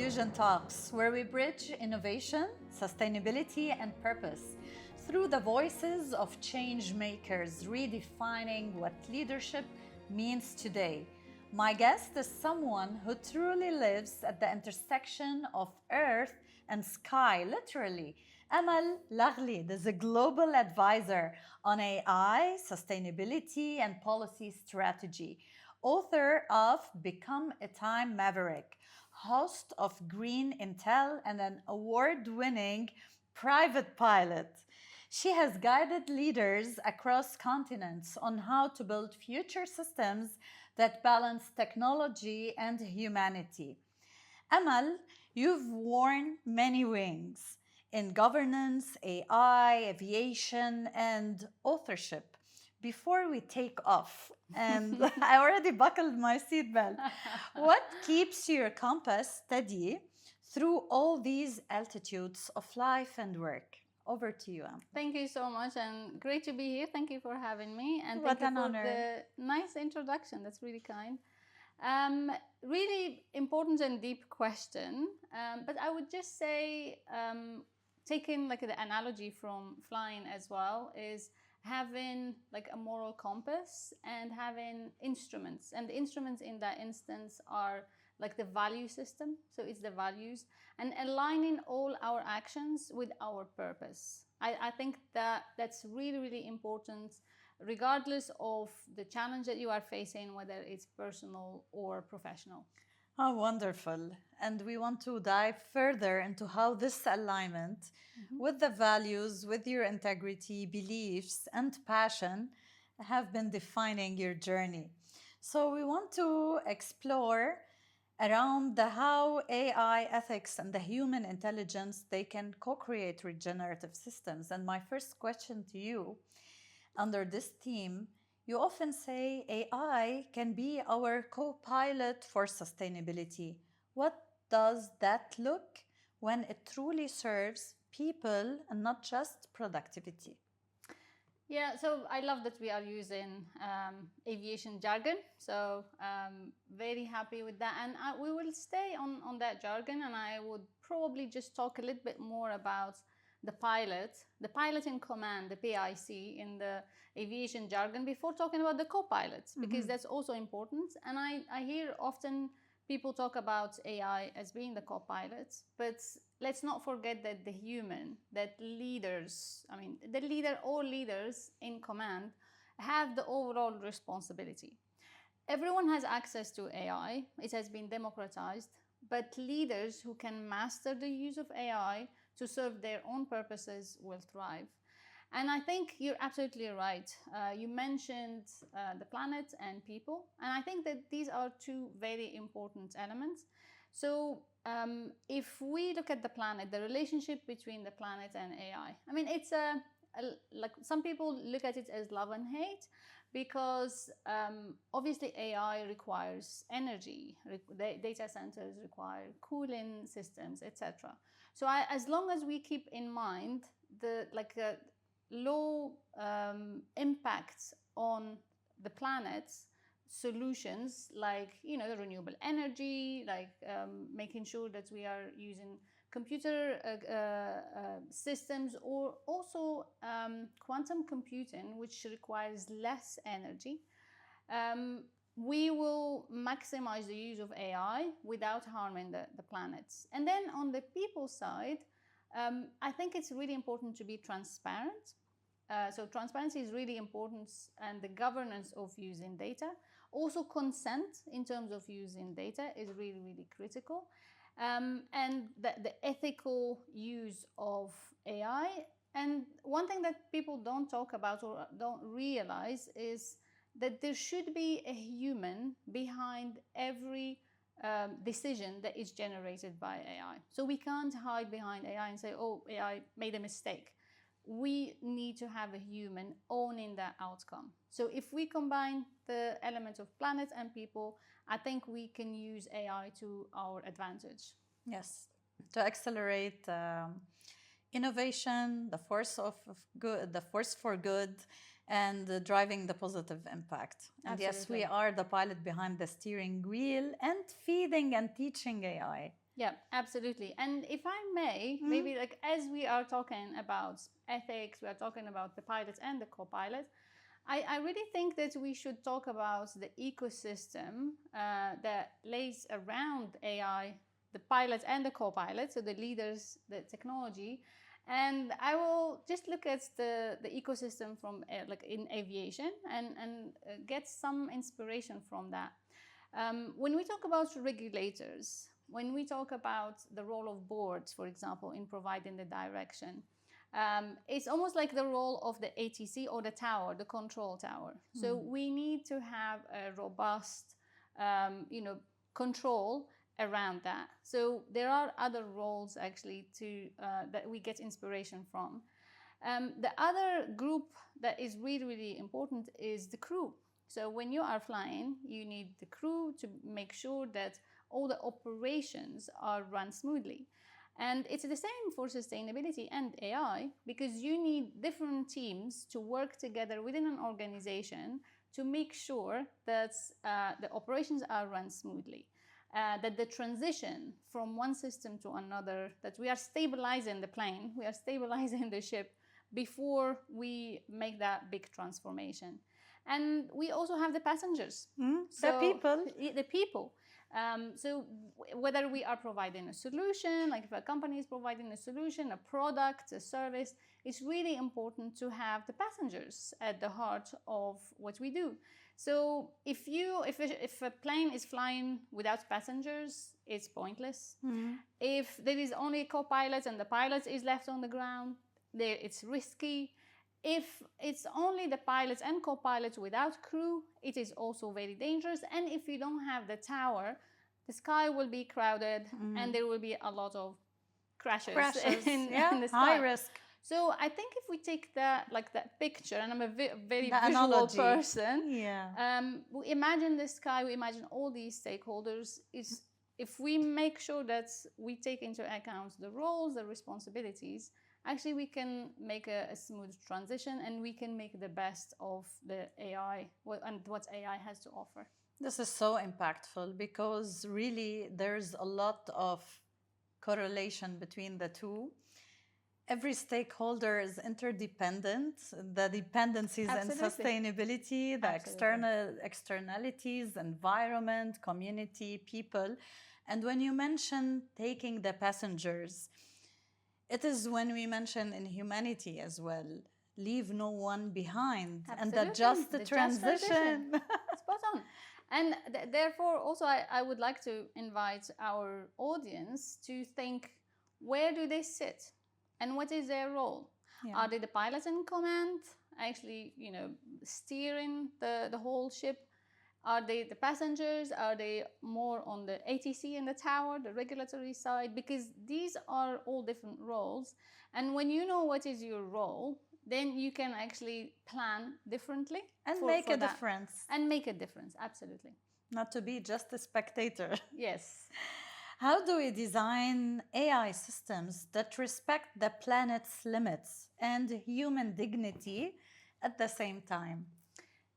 Fusion Talks, where we bridge innovation, sustainability, and purpose through the voices of change makers redefining what leadership means today. My guest is someone who truly lives at the intersection of earth and sky, literally. Amal Larhlid is a global advisor on AI, sustainability, and policy strategy, author of Become a Time Maverick, host of Green Intel, and an award-winning private pilot. She has guided leaders across continents on how to build future systems that balance technology and humanity. Amal, you've worn many wings in governance, AI, aviation, and authorship. Before we take off, and I already buckled my seatbelt, what keeps your compass steady through all these altitudes of life and work? Over to you, Amal. Thank you so much, and great to be here. Thank you for having me, and What thank you an for honor. the nice introduction. That's really kind. Really important and deep question, but I would just say, taking like the analogy from flying as well, is having like a moral compass and having instruments, and the instruments in that instance are like the value system. So it's the values and aligning all our actions with our purpose. I think that that's really, really important, regardless of the challenge that you are facing, whether it's personal or professional. Oh, wonderful. And we want to dive further into how this alignment with the values, with your integrity, beliefs, and passion have been defining your journey. So we want to explore around the how AI ethics and the human intelligence they can co-create regenerative systems. And my first question to you under this theme, you often say AI can be our co-pilot for sustainability. What does that look when it truly serves people and not just productivity? Yeah, so I love that we are using aviation jargon. So very happy with that. And we will stay on that jargon. And I would probably just talk a little bit more about the pilot in command, the PIC in the aviation jargon, before talking about the co-pilots, because that's also important. And I hear often people talk about AI as being the co-pilots, but let's not forget that the human, that leaders, I mean, the leader or leaders in command have the overall responsibility. Everyone has access to AI. It has been democratized, but leaders who can master the use of AI to serve their own purposes will thrive. And I think you're absolutely right. You mentioned the planet and people. And I think that these are two very important elements. So if we look at the planet, the relationship between the planet and AI, I mean, it's like some people look at it as love and hate, because obviously AI requires energy, data centers require cooling systems, etc. So as long as we keep in mind the low impacts on the planet's solutions, like the renewable energy, like making sure that we are using computer systems, or also quantum computing, which requires less energy, we will maximize the use of AI without harming the planets. And then on the people side, I think it's really important to be transparent. So transparency is really important, and the governance of using data. Also consent in terms of using data is really, really critical. And the ethical use of AI. And one thing that people don't talk about or don't realize is that there should be a human behind every decision that is generated by AI. So we can't hide behind AI and say, oh, AI made a mistake. We need to have a human owning that outcome. So if we combine the elements of planet and people, I think we can use AI to our advantage. Yes, to accelerate innovation, the force of good, the force for good, and driving the positive impact. And yes, we Absolutely. are the pilot behind the steering wheel and feeding and teaching AI. Yeah, absolutely. And if I may, maybe like as we are talking about ethics, we are talking about the pilots and the co-pilots, I really think that we should talk about the ecosystem that lays around AI, the pilots and the co-pilots, so the leaders, the technology. And I will just look at the ecosystem from like in aviation and get some inspiration from that. When we talk about regulators, when we talk about the role of boards, for example, in providing the direction, it's almost like the role of the ATC or the tower, the control tower. So we need to have a robust, control around that. So there are other roles actually that we get inspiration from. The other group that is really, really important is the crew. So when you are flying, you need the crew to make sure that all the operations are run smoothly. And it's the same for sustainability and AI, because you need different teams to work together within an organization to make sure that the operations are run smoothly. That the transition from one system to another, that we are stabilizing the plane, we are stabilizing the ship before we make that big transformation. And we also have the passengers. The people. The people. So whether we are providing a solution, like if a company is providing a solution, a product, a service, it's really important to have the passengers at the heart of what we do. So if a plane is flying without passengers, it's pointless. If there is only a co-pilot and the pilot is left on the ground, it's risky. If it's only the pilots and co-pilots without crew, it is also very dangerous. And if you don't have the tower, the sky will be crowded and there will be a lot of crashes in the sky. High risk. So I think if we take that picture, and I'm a very The visual analogy. person, we imagine the sky, we imagine all these stakeholders. If we make sure that we take into account the roles, the responsibilities, actually we can make a smooth transition and we can make the best of the AI and what AI has to offer. This is so impactful because really there's a lot of correlation between the two. Every stakeholder is interdependent. The dependencies and sustainability, the externalities, environment, community, people. And when you mention taking the passengers, it is when we mention in humanity as well, leave no one behind. Absolutely. And the just transition. Spot on. And therefore, also, I would like to invite our audience to think, where do they sit? And what is their role? Yeah. Are they the pilots in command, actually, steering the whole ship? Are they the passengers? Are they more on the ATC in the tower, the regulatory side? Because these are all different roles. And when you know what is your role, then you can actually plan differently. And make a difference. And make a difference, absolutely. Not to be just a spectator. Yes. How do we design AI systems that respect the planet's limits and human dignity at the same time?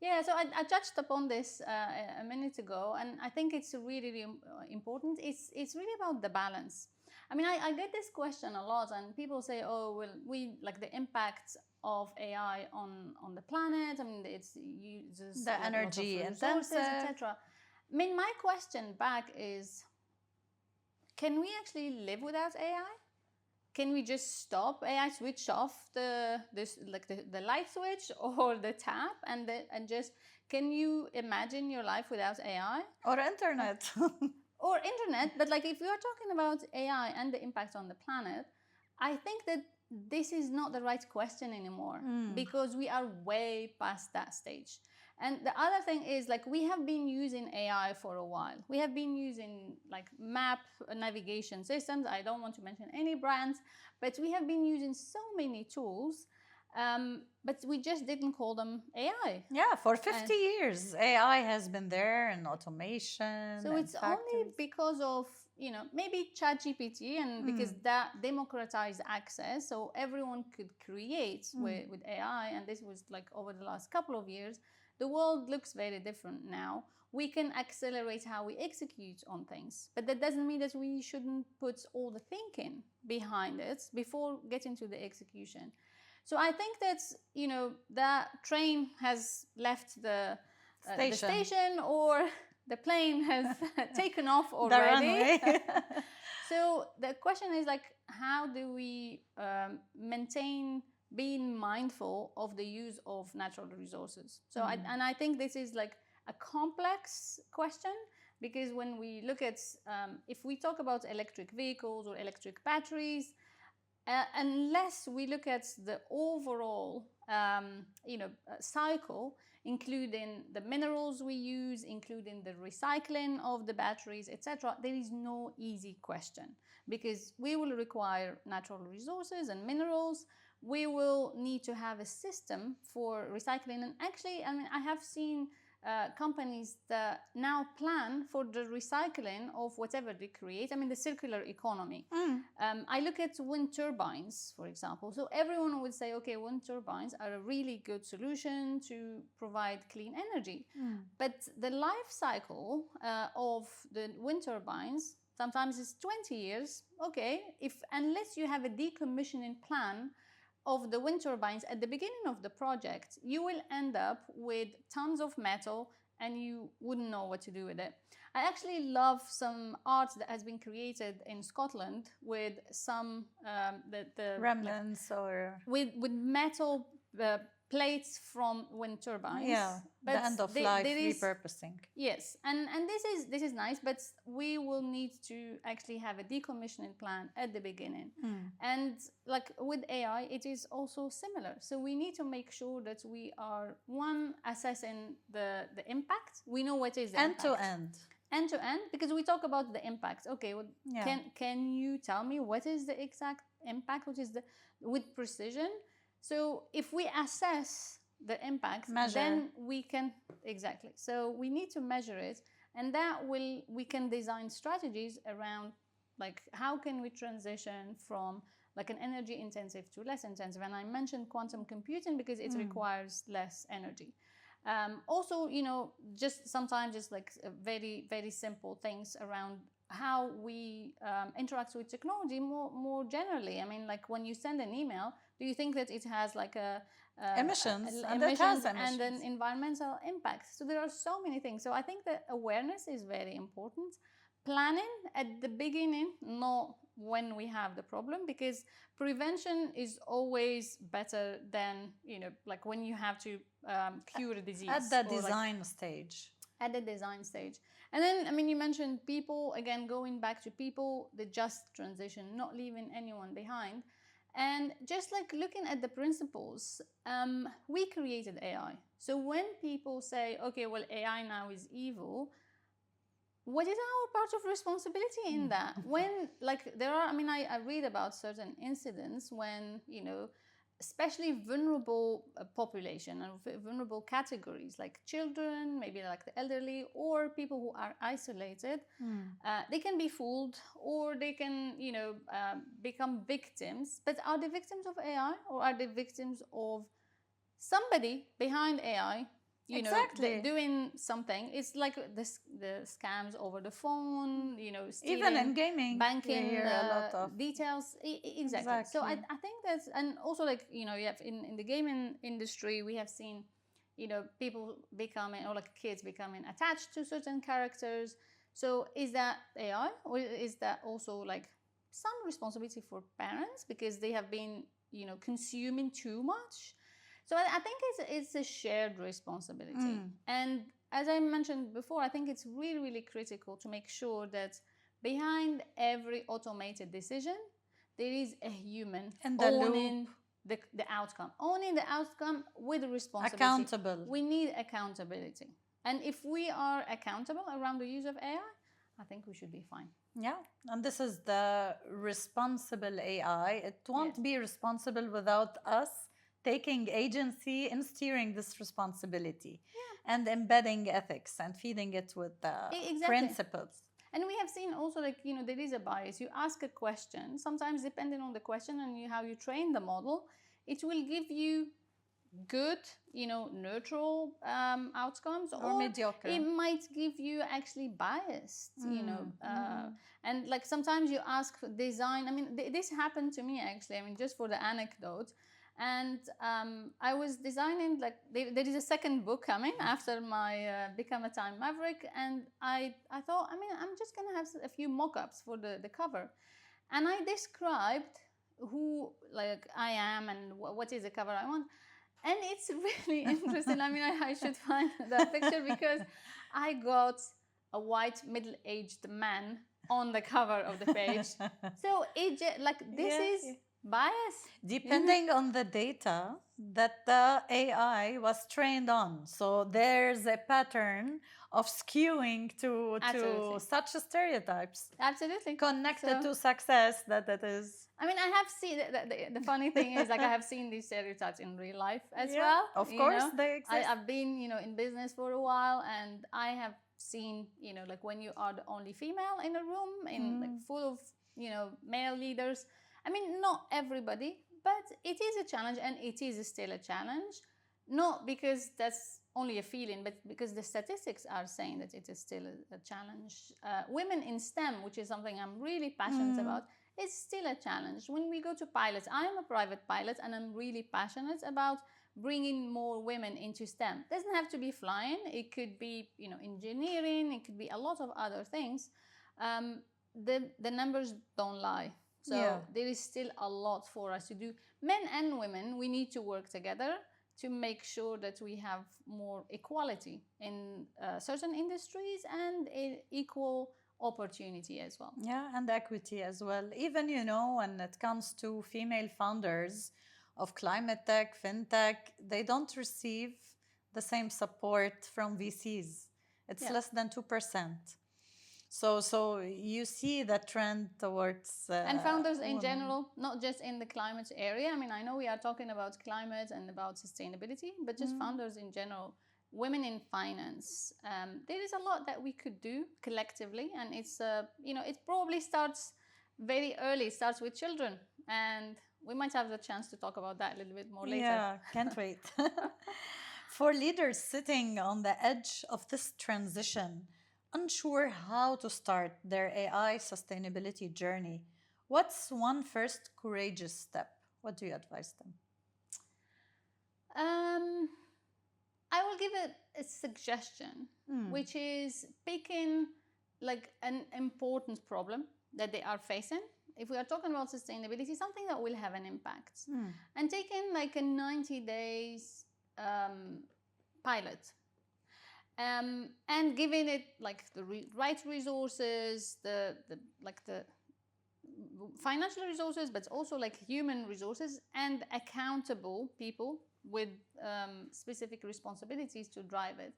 Yeah, so I touched upon this a minute ago, and I think it's really, really important. It's really about the balance. I mean, I get this question a lot, and people say, "Oh, well, we like the impact of AI on the planet. I mean, it's uses the energy intensive, etc." I mean, my question back is, can we actually live without AI? Can we just stop AI, switch off the light switch or the tap and just, can you imagine your life without AI? Or internet. Or internet, but if we are talking about AI and the impact on the planet, I think that this is not the right question anymore because we are way past that stage. And the other thing is, we have been using AI for a while. We have been using map navigation systems. I don't want to mention any brands, but we have been using so many tools, but we just didn't call them AI. Yeah, for 50 years, AI has been there in automation. So it's only because of, maybe ChatGPT and because that democratized access, so everyone could create with AI, and this was over the last couple of years. The world looks very different now. we can accelerate how we execute on things. But that doesn't mean that we shouldn't put all the thinking behind it before getting to the execution. So I think that, that train has left the station, or the plane has taken off already. So the question is like, how do we maintain being mindful of the use of natural resources? So I think this is like a complex question, because when we look at, if we talk about electric vehicles or electric batteries, unless we look at the overall cycle, including the minerals we use, including the recycling of the batteries, etc., there is no easy question, because we will require natural resources and minerals. We will need to have a system for recycling. And actually, I have seen companies that now plan for the recycling of whatever they create. The circular economy. I look at wind turbines, for example. So everyone would say, okay, wind turbines are a really good solution to provide clean energy. But the life cycle of the wind turbines sometimes is 20 years. Okay, unless you have a decommissioning plan of the wind turbines at the beginning of the project, you will end up with tons of metal and you wouldn't know what to do with it. I actually love some art that has been created in Scotland with some the remnants, or with metal plates from wind turbines. Yeah, but the end of life repurposing. Yes, and this is nice, but we will need to actually have a decommissioning plan at the beginning. And like with AI, it is also similar. So we need to make sure that we are, one, assessing the impact. We know what is the end impact. End to end, because we talk about the impact. Okay, well, can you tell me what is the exact impact, which is with precision? So if we assess the impact, then we can, exactly. So we need to measure it, and we can design strategies around, like, how can we transition from like an energy intensive to less intensive? And I mentioned quantum computing because it requires less energy. Also, just sometimes just like very, very simple things around how we interact with technology more generally. Like when you send an email, do you think that it has like emissions and an environmental impact? So there are so many things. So I think that awareness is very important. Planning at the beginning, not when we have the problem, because prevention is always better than, like when you have to cure a disease. At the design stage. At the design stage. And then, you mentioned people, again, going back to people, the just transition, not leaving anyone behind. And just like looking at the principles, we created AI. So when people say, okay, well, AI now is evil, what is our part of responsibility in that? When, like, there are, I read about certain incidents when, especially vulnerable population and vulnerable categories like children, maybe like the elderly, or people who are isolated, they can be fooled, or they can, become victims. But are they victims of AI, or are they victims of somebody behind AI? Doing something? It's like the scams over the phone, stealing, even in gaming, banking, a lot of details. Exactly. So I think that's, and also like, you have in the gaming industry, we have seen, people becoming, or like kids becoming attached to certain characters. So is that AI, or is that also like some responsibility for parents because they have been, consuming too much? So I think it's a shared responsibility. And as I mentioned before, I think it's really, really critical to make sure that behind every automated decision, there is a human owning the outcome. Owning the outcome with responsibility. Accountable. We need accountability. And if we are accountable around the use of AI, I think we should be fine. Yeah, and this is the responsible AI. It won't be responsible without us taking agency in steering this responsibility and embedding ethics and feeding it with principles. And we have seen also, like, there is a bias. You ask a question, sometimes depending on the question and how you train the model, it will give you good, neutral outcomes, Or mediocre. it might give you actually biased, and like sometimes you ask for design. I mean, this happened to me actually. I mean, just for the anecdote. And I was designing, like, there is a second book coming after my Become a Time Maverick, and I thought, I mean, I'm just gonna have a few mock-ups for the cover, and I described who like I am and what is the cover I want. And it's really interesting. I mean, I should find that picture, because I got a white middle-aged man on the cover of the page. So this is bias. Depending on the data that the AI was trained on. So there's a pattern of skewing to such stereotypes. Absolutely. Connected to success that is. I mean, I have seen, the funny thing is, like, I have seen these stereotypes in real life as well. Of course, they exist. I've been, in business for a while, and I have seen, like, when you are the only female in a room, like, full of, male leaders. I mean, not everybody, but it is a challenge, and it is still a challenge. Not because that's only a feeling, but because the statistics are saying that it is still a challenge. Women in STEM, which is something I'm really passionate about, is still a challenge. When we go to pilots, I am a private pilot, and I'm really passionate about bringing more women into STEM. It doesn't have to be flying. It could be, engineering. It could be a lot of other things. The numbers don't lie. So there is still a lot for us to do. Men and women, we need to work together to make sure that we have more equality in certain industries and equal opportunity as well. Yeah, and equity as well. Even, when it comes to female founders of climate tech, fintech, they don't receive the same support from VCs. It's less than 2%. So you see that trend towards and founders in general, not just in the climate area. I mean, I know we are talking about climate and about sustainability, but just founders in general, women in finance. There is a lot that we could do collectively, and it's it probably starts very early. It starts with children, and we might have the chance to talk about that a little bit more later. Yeah, can't wait. For leaders sitting on the edge of this transition, unsure how to start their AI sustainability journey, what's one first courageous step? What do you advise them? I will give it a suggestion, which is picking like an important problem that they are facing. If we are talking about sustainability, something that will have an impact, and taking like a 90 days pilot. And giving it like the right resources, the financial resources, but also like human resources and accountable people with specific responsibilities to drive it.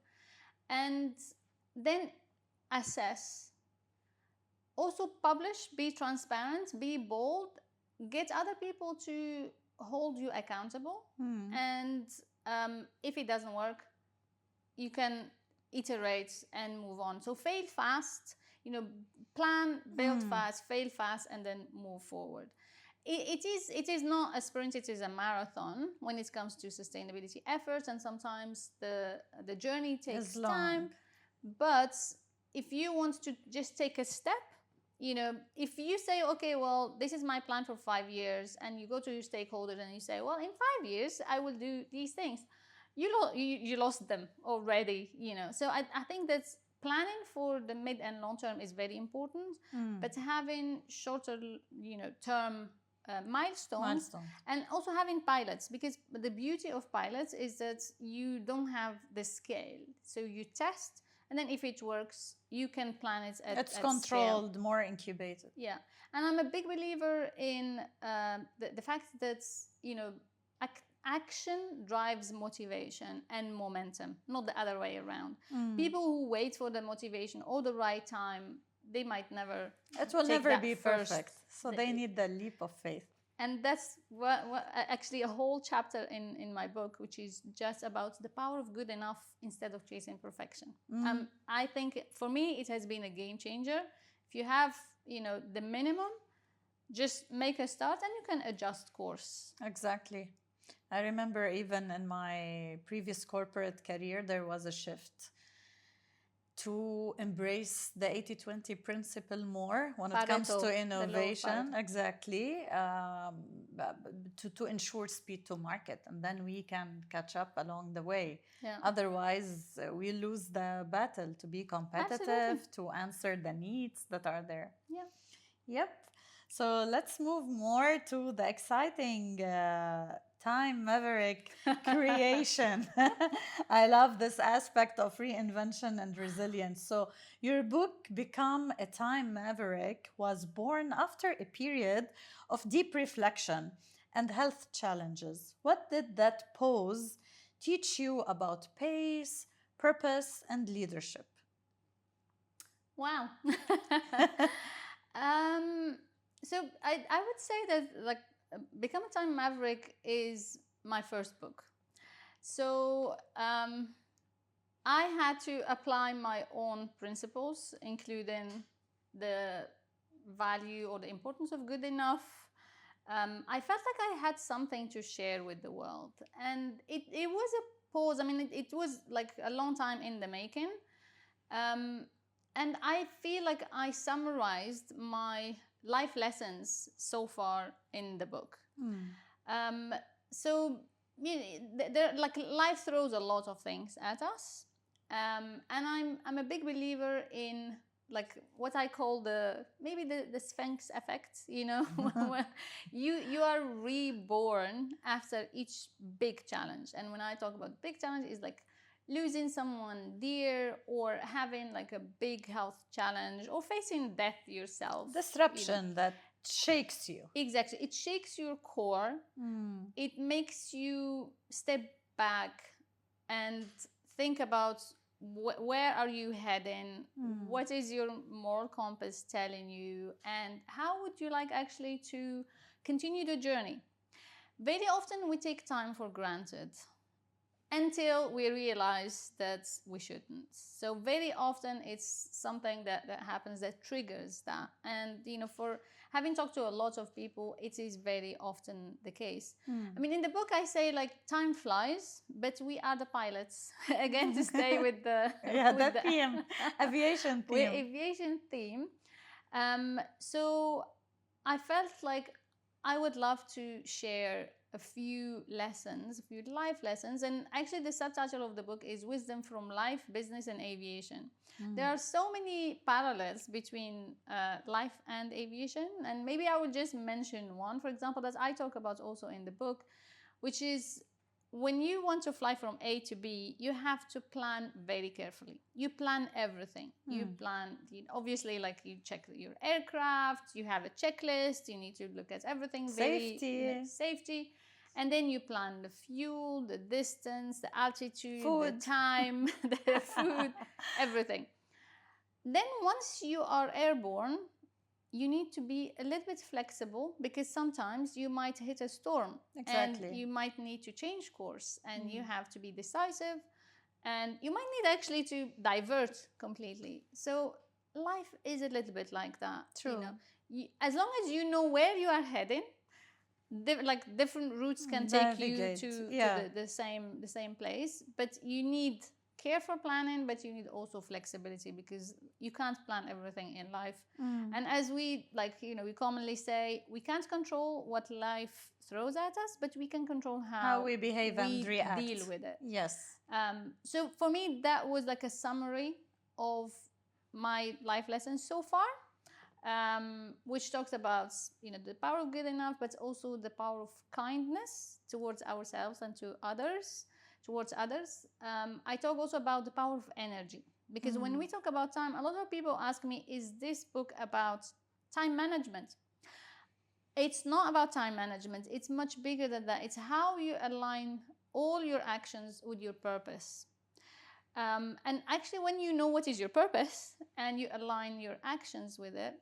And then assess. Also publish, be transparent, be bold, get other people to hold you accountable. And if it doesn't work, you can iterate and move on. So fail fast, plan, build fast, fail fast, and then move forward. It is not a sprint, it is a marathon when it comes to sustainability efforts, and sometimes the journey takes time. But if you want to just take a step, if you say, okay, well, this is my plan for 5 years, and you go to your stakeholders and you say, well, in 5 years, I will do these things. You lost them already, So I think that planning for the mid and long term is very important, but having shorter, term milestones, and also having pilots, because the beauty of pilots is that you don't have the scale. So you test, and then if it works, you can plan it at controlled, scale. More incubated. Yeah, and I'm a big believer in the fact that, action drives motivation and momentum, not the other way around. People who wait for the motivation or the right time, they might never. It will never be perfect. So they need the leap of faith. And that's what actually a whole chapter in my book, which is just about the power of good enough instead of chasing perfection. I think for me, it has been a game changer. If you have, the minimum, just make a start and you can adjust course. Exactly. I remember even in my previous corporate career, there was a shift to embrace the 80-20 principle more when it comes Pareto, to the law of innovation. Pareto. Exactly. To ensure speed to market, and then we can catch up along the way. Yeah, Otherwise, we lose the battle to be competitive, absolutely. to answer the needs that are there. Yeah. Yep. So let's move more to the exciting Time Maverick creation. I love this aspect of reinvention and resilience. So your book, Become a Time Maverick, was born after a period of deep reflection and health challenges. What did that pause teach you about pace, purpose, and leadership? Wow. um, so I would say that like Become a Time Maverick is my first book. So I had to apply my own principles, including the value or the importance of good enough. I felt like I had something to share with the world, and it was a pause. I mean, it was like a long time in the making. Um, and I feel like I summarized my life lessons so far in the book. Um, so you know, like life throws a lot of things at us, and I'm a big believer in like what I call the Sphinx effect. You know, where you are reborn after each big challenge, and when I talk about big challenge, is like losing someone dear or having like a big health challenge or facing death yourself. Disruption that shakes you. Exactly. It shakes your core. It makes you step back and think about where are you heading, what is your moral compass telling you, and how would you like actually to continue the journey. Very often we take time for granted until we realize that we shouldn't. So very often it's something that happens that triggers that. And you know, for having talked to a lot of people, it is very often the case. I mean, in the book I say like time flies, but we are the pilots. Again, to stay with the Yeah, with that theme, aviation with theme. aviation theme. So I felt like I would love to share a few lessons, a few life lessons. And actually, the subtitle of the book is Wisdom from Life, Business, and Aviation. There are so many parallels between life and aviation. And maybe I would just mention one, for example, that I talk about also in the book, which is when you want to fly from A to B, you have to plan very carefully. You plan everything. You plan, obviously, like you check your aircraft, you have a checklist, you need to look at everything very safety. And then you plan the fuel, the distance, the altitude, Food. the time, the food, everything. Then once you are airborne, you need to be a little bit flexible because sometimes you might hit a storm. Exactly. And you might need to change course, and you have to be decisive, and you might need actually to divert completely. So life is a little bit like that. True. You know, as long as you know where you are heading, like different routes can take you to the same place, but you need careful planning, but you need also flexibility because you can't plan everything in life. And as we we commonly say, we can't control what life throws at us, but we can control how we behave and react. Deal with it. Yes. So for me, that was like a summary of my life lessons so far. Which talks about the power of good enough, but also the power of kindness towards ourselves and towards others. I talk also about the power of energy, because when we talk about time, a lot of people ask me, is this book about time management? It's not about time management. It's much bigger than that. It's how you align all your actions with your purpose. And actually, when you know what is your purpose and you align your actions with it,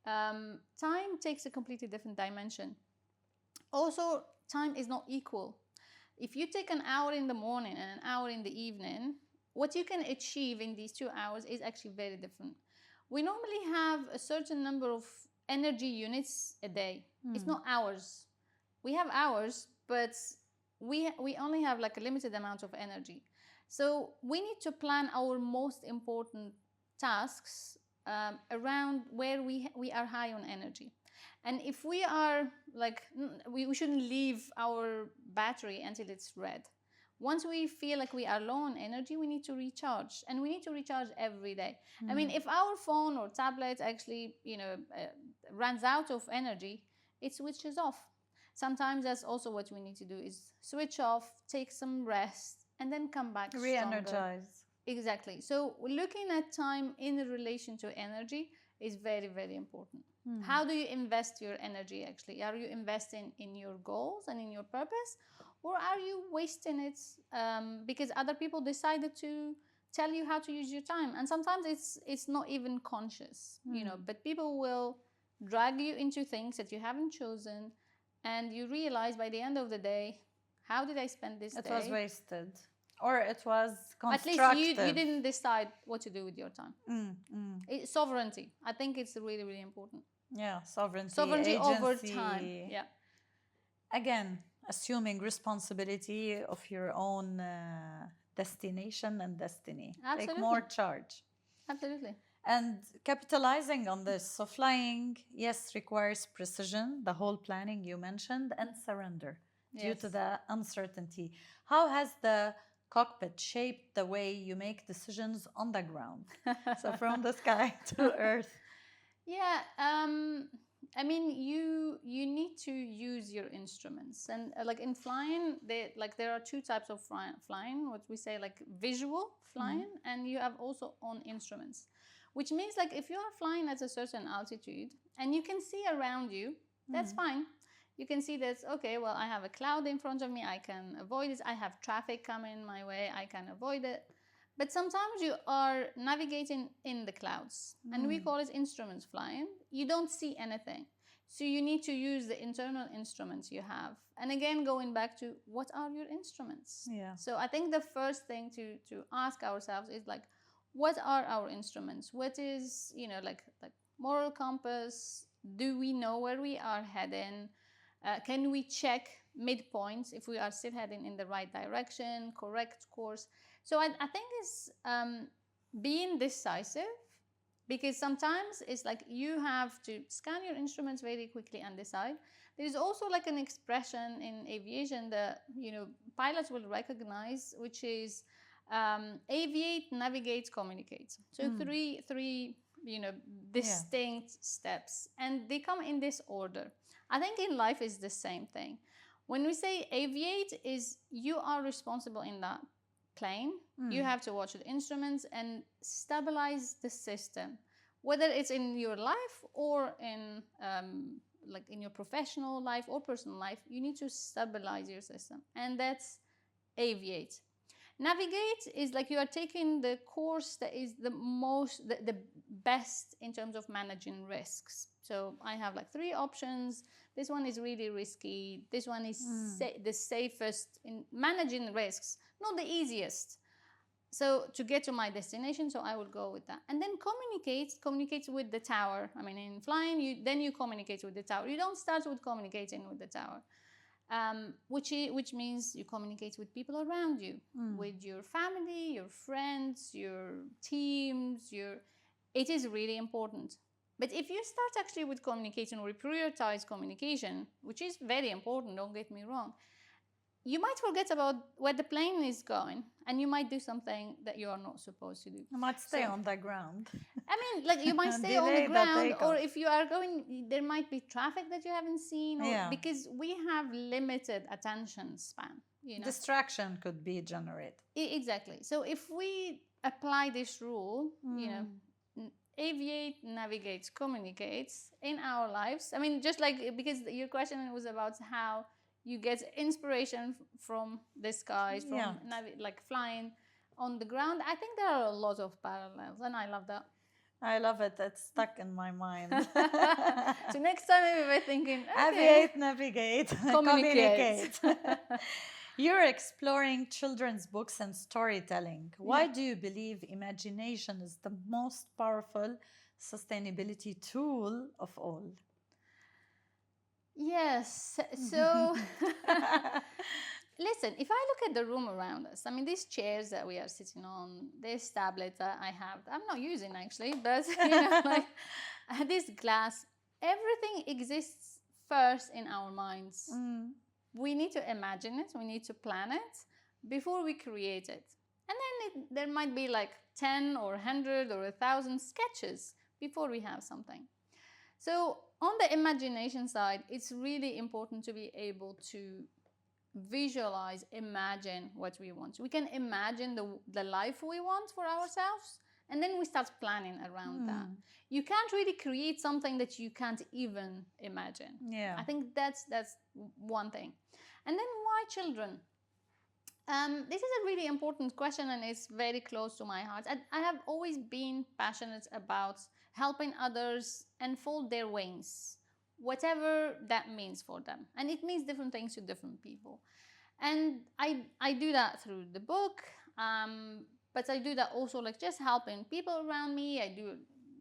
time takes a completely different dimension. Also, time is not equal. If you take an hour in the morning and an hour in the evening, what you can achieve in these 2 hours is actually very different. We normally have a certain number of energy units a day. It's not hours. We have hours, but we only have like a limited amount of energy. So we need to plan our most important tasks around where we are high on energy. And if we are like, we shouldn't leave our battery until it's red. Once we feel like we are low on energy, we need to recharge, and we need to recharge every day. I mean, if our phone or tablet actually, runs out of energy, it switches off. Sometimes that's also what we need to do, is switch off, take some rest, and then come back stronger. Re-energize. Exactly. So looking at time in relation to energy is very, very important. How do you invest your energy actually? Are you investing in your goals and in your purpose? Or are you wasting it because other people decided to tell you how to use your time? And sometimes it's not even conscious, but people will drag you into things that you haven't chosen, and you realize by the end of the day, how did I spend this day? It was wasted. Or it was constructive. At least you didn't decide what to do with your time. Sovereignty. I think it's really, really important. Yeah, sovereignty Sovereignty agency. over time. Yeah. Again, assuming responsibility of your own destination and destiny. Absolutely. Take more charge. Absolutely. And capitalizing on this. So flying, yes, requires precision, the whole planning you mentioned, and surrender due to the uncertainty. How has the cockpit shaped the way you make decisions on the ground? So from the sky to earth. Yeah, I mean, you need to use your instruments, and like in flying, there are two types of flying. What we say like visual flying, and you have also on instruments, which means like if you are flying at a certain altitude and you can see around you, that's fine. You can see that, okay, well, I have a cloud in front of me, I can avoid it. I have traffic coming my way, I can avoid it. But sometimes you are navigating in the clouds, and we call it instruments flying. You don't see anything. So you need to use the internal instruments you have. And again, going back to what are your instruments? Yeah. So I think the first thing to ask ourselves is like, what are our instruments? What is, like moral compass? Do we know where we are heading? Can we check midpoints if we are still heading in the right direction, correct course? So I think it's being decisive, because sometimes it's like you have to scan your instruments very quickly and decide. There's also like an expression in aviation that pilots will recognize, which is aviate, navigate, communicate. So three distinct steps, and they come in this order. I think in life is the same thing. When we say aviate, is you are responsible in that plane. You have to watch the instruments and stabilize the system, whether it's in your life or in like in your professional life or personal life. You need to stabilize your system, and that's aviate. Navigate is like you are taking the course that is the best in terms of managing risks. So I have like 3 options. This one is really risky. This one is the safest in managing risks, not the easiest. So to get to my destination, so I will go with that. And then communicate with the tower. I mean, in flying, you communicate with the tower. You don't start with communicating with the tower. Which means you communicate with people around you, with your family, your friends, your teams. It is really important. But if you start actually with communication, or prioritize communication, which is very important, don't get me wrong, you might forget about where the plane is going, and you might do something that you are not supposed to do. You might stay on the ground. I mean, like you might stay on the ground, or if you are going, there might be traffic that you haven't seen, because we have limited attention span. Distraction could be generated. Exactly. So if we apply this rule, aviate, navigates, communicates in our lives. I mean, just like, because your question was about how you get inspiration from the skies, from like flying on the ground. I think there are a lot of parallels, and I love that. I love it. It's stuck in my mind. So next time we were thinking, aviate, navigate, communicate. You're exploring children's books and storytelling. Why do you believe imagination is the most powerful sustainability tool of all? Yes. So, listen, listen, if I look at the room around us, I mean, these chairs that we are sitting on, this tablet that I have, I'm not using actually, but like this glass, everything exists first in our minds. We need to imagine it, we need to plan it before we create it. And then there might be like 10 or 100 or 1,000 sketches before we have something. So on the imagination side, it's really important to be able to visualize, imagine what we want. We can imagine the life we want for ourselves, and then we start planning around that. You can't really create something that you can't even imagine. Yeah. I think that's one thing. And then why children? This is a really important question, and it's very close to my heart. I have always been passionate about helping others unfold their wings, whatever that means for them. And it means different things to different people. And I do that through the book, but I do that also like just helping people around me. I do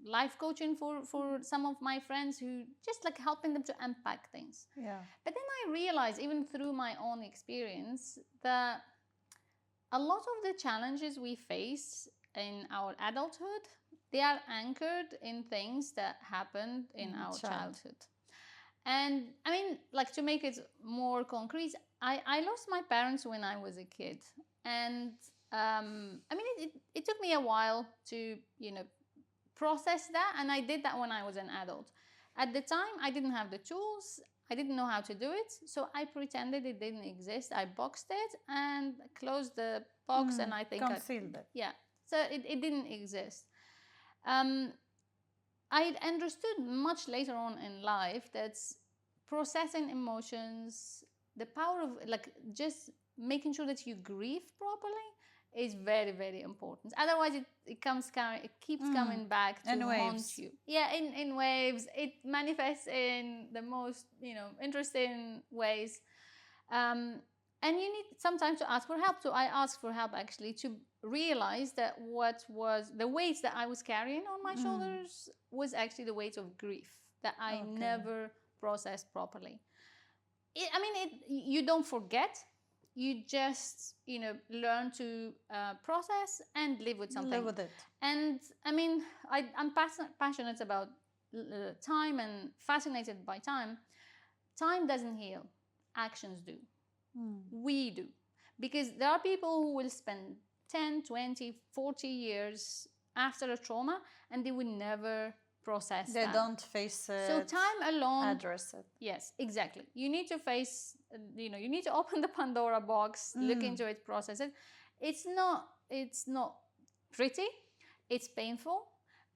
life coaching for some of my friends, who just like helping them to unpack things. Yeah. But then I realized, even through my own experience, that a lot of the challenges we face in our adulthood, they are anchored in things that happened in our childhood. And I mean, like, to make it more concrete, I lost my parents when I was a kid. And I mean, it took me a while to, process that. And I did that when I was an adult. At the time, I didn't have the tools. I didn't know how to do it. So I pretended it didn't exist. I boxed it and closed the box, and I think concealed it. Yeah. So it didn't exist. I understood much later on in life that processing emotions, the power of like just making sure that you grieve properly, is very, very important. Otherwise, it keeps coming back to haunt you. Yeah, in waves. It manifests in the most interesting ways. And you need sometimes to ask for help. So I asked for help actually to realize that what was the weight that I was carrying on my shoulders was actually the weight of grief that I never processed properly. You don't forget. You just, learn to process and live with something. Live with it. And I mean, I'm passionate about time and fascinated by time. Time doesn't heal. Actions do. We do. Because there are people who will spend 10, 20, 40 years after a trauma, and they will never process They that. don't face it. So time alone, address it. Yes, exactly. You need to face, you need to open the Pandora box, look into it, process it. It's not pretty, it's painful,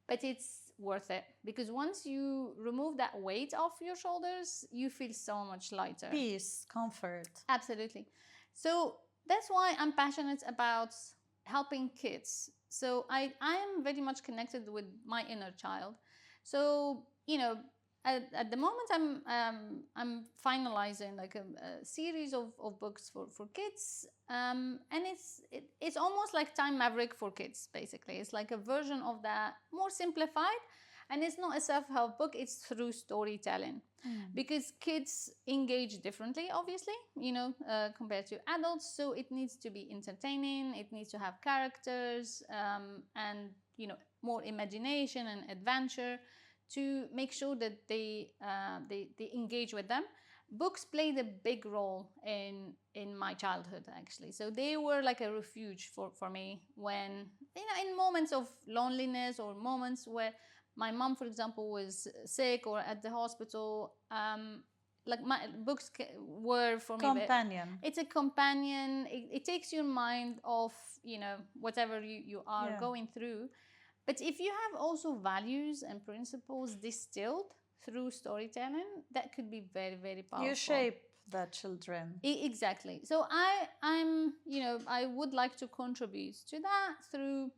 but it's worth it, because once you remove that weight off your shoulders, you feel so much lighter. Peace, comfort. Absolutely. So that's why I'm passionate about helping kids. So I am very much connected with my inner child. So, at the moment I'm finalizing like a series of books for kids, and it's almost like Time Maverick for kids. Basically, it's like a version of that, more simplified, and it's not a self-help book. It's through storytelling, because kids engage differently, obviously, compared to adults. So it needs to be entertaining. It needs to have characters, and more imagination and adventure, to make sure that they engage with them. Books played a big role in my childhood, actually. So they were like a refuge for me when, in moments of loneliness, or moments where my mom, for example, was sick or at the hospital. Like my books were for me. Companion. It's a companion. It takes your mind off, whatever you are going through. But if you have also values and principles distilled through storytelling, that could be very, very powerful. You shape the children. Exactly. So I would like to contribute to that through,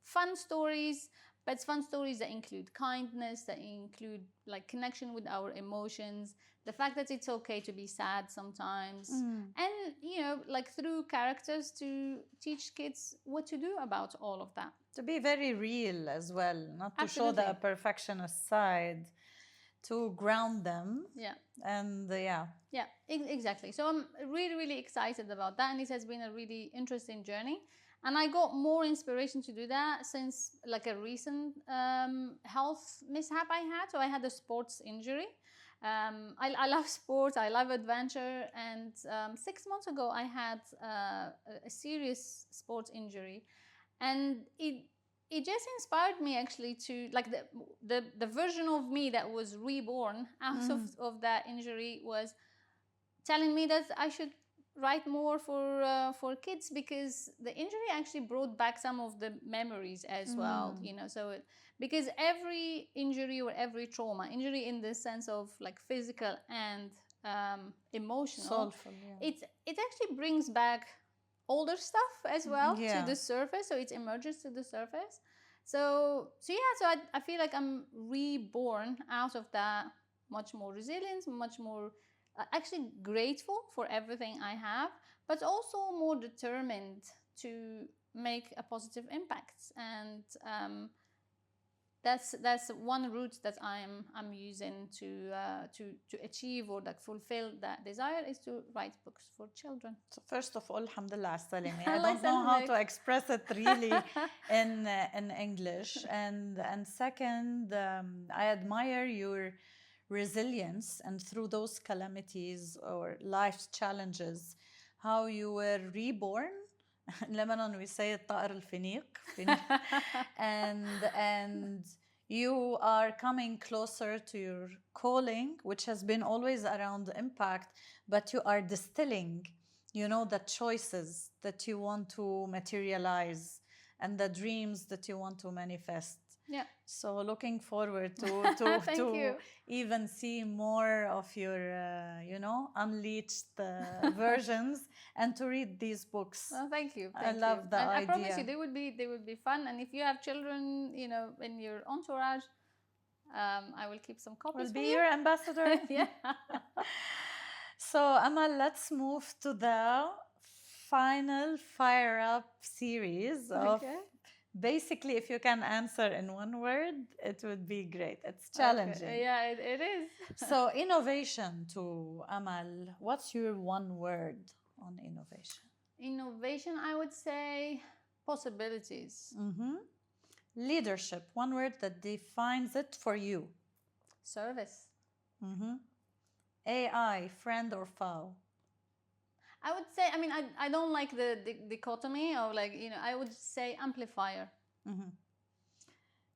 fun stories, but fun stories that include kindness, that include like connection with our emotions, the fact that it's okay to be sad sometimes, and like through characters to teach kids what to do about all of that. To be very real as well, not to Absolutely. show the perfectionist side. to ground them. Yeah. And yeah. Yeah, exactly. So I'm really, really excited about that. And it has been a really interesting journey. And I got more inspiration to do that since like a recent health mishap I had. So I had a sports injury. I love sports, I love adventure. And 6 months ago, I had a serious sports injury. And it just inspired me actually to like the version of me that was reborn out of that injury was telling me that I should write more for kids, because the injury actually brought back some of the memories as well, you know. So because every injury or every trauma, injury in the sense of like physical and emotional, Soulful, yeah. it actually brings back older stuff as well Yeah. to the surface, so it emerges to the surface. So yeah, so I feel like I'm reborn out of that, much more resilient, much more actually grateful for everything I have, but also more determined to make a positive impact. And that's one route that I'm using to achieve or like fulfill that desire, is to write books for children. So first of all, alhamdulillah Salimi. I Allah don't know how to يسلمك. express it really in English. And second, I admire your resilience, and through those calamities or life's challenges, how you were reborn. In Lebanon, we say الطائر الفينيق. and you are coming closer to your calling, which has been always around impact, but you are distilling, you know, the choices that you want to materialize and the dreams that you want to manifest. Yeah. So looking forward to Thank you. even see more of your, you know, unleashed versions, and to read these books. Well, thank you. I love the I promise idea. you, they would be fun. And if you have children, you know, in your entourage, I will keep some copies. Will for be you. your ambassador. Yeah. So Amal, let's move to the final Fire Up series of. Okay. Basically, if you can answer in one word, it would be great. It's challenging. Okay. Yeah, it is. So, innovation to Amal, what's your one word on innovation? Innovation, I would say possibilities. Leadership, one word that defines it for you. Service. AI, friend or foe? I would say, I mean, I don't like the dichotomy of like, you know, I would say amplifier.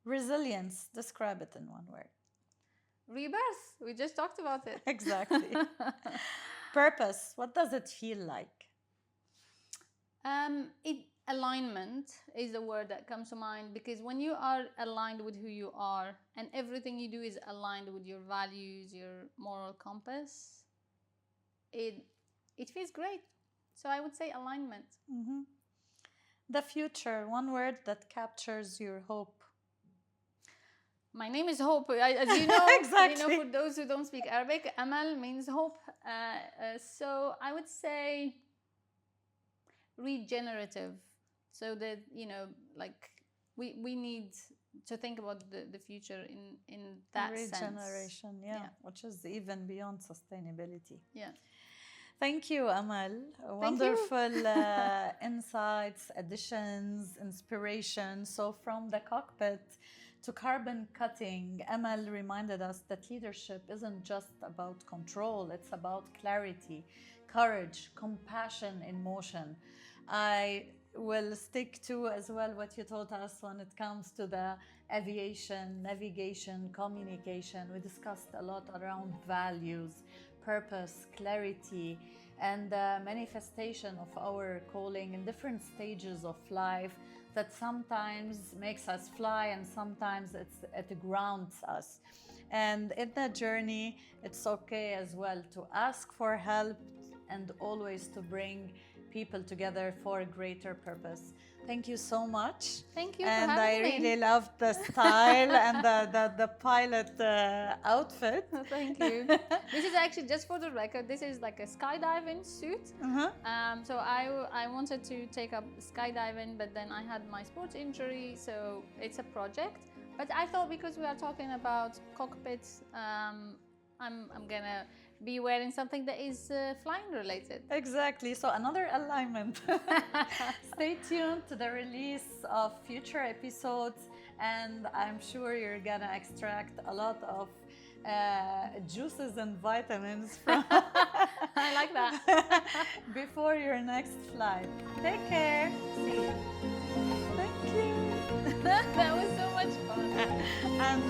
Resilience, describe it in one word. Rebirth, we just talked about it. Exactly. Purpose, what does it feel like? Alignment is the word that comes to mind, because when you are aligned with who you are and everything you do is aligned with your values, your moral compass, it feels great. So I would say alignment. The future, one word that captures your hope. My name is Hope. As you know, Exactly. You know, for those who don't speak Arabic, Amal means hope. So I would say regenerative. So that, you know, like we need to think about the future in that Regeneration, sense. yeah, which is even beyond sustainability. Yeah. Thank you, Amal. Wonderful insights, additions, inspiration. So from the cockpit to carbon cutting, Amal reminded us that leadership isn't just about control, it's about clarity, courage, compassion in motion. I will stick to as well what you taught us when it comes to the aviation, navigation, communication. We discussed a lot around values, purpose, clarity, and the manifestation of our calling in different stages of life that sometimes makes us fly and sometimes it grounds us. And in that journey, it's okay as well to ask for help and always to bring people together for a greater purpose. Thank you so much. Thank you and for having me. I really loved the style and the pilot outfit. Thank you. This is actually, just for the record, this is like a skydiving suit. So I wanted to take up skydiving, but then I had my sports injury, so it's a project. But I thought because we are talking about cockpits, I'm gonna be wearing something that is flying related. Exactly. So another alignment. Stay tuned to the release of future episodes, and I'm sure you're gonna extract a lot of juices and vitamins from I like that. before your next flight. Take care. See you. Thank you. That was so much fun. And